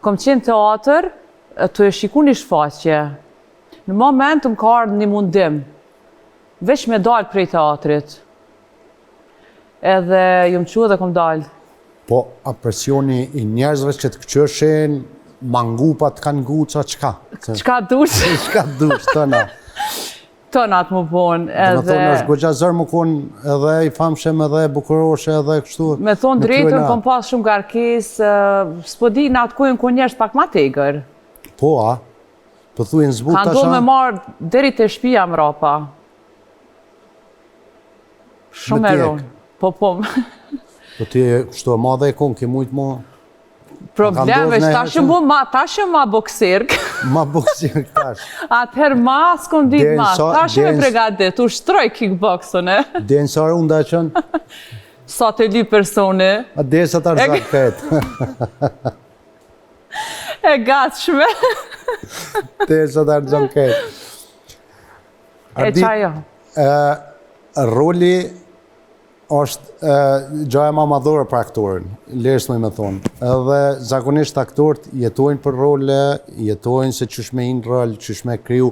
Kom qenë teatr, të e shiku një shfaqje. Në moment më ka ardhur një mundim, veç me dalë prej teatrit. Edhe jam qu dhe kom dalë. Po, a presioni i njerëzve që të këqëshin, mangupat kanë guca, qka? Qka dush? Qka dush, tëna? Tënat më bon. Dhe me thonë, është goxha zërë më konë edhe i famshem edhe bukuroshe edhe kështu. Me thonë drejtën, kom pas shumë garkes, s'po di në atë kujnë ku njerëz pak ma tegër. Po, a? Po thujen zbut Ka tasha? ndonë me marë deri të shtëpia mrapa. Shumë e ronë. Po. Po ti kështu e madhe e konë, ke mujtë mo... Probleme, tashë ma boksirk. Ma boksirk tash. Atëherë ma s'kom ditë ma, tashë me pregadit, u shtroj kickboxën, e? Dhe nësare unë da qënë? Sa të ly personi. A dhe sa të arzak petë. E gatshme. Dhe sa të arzak petë. E qajo? Roli është gjaja ma madhore për aktorin, lesë me thonë. Edhe zakonisht aktorët jetojnë për role, jetojnë se qysh me inë rol, qysh me kriju.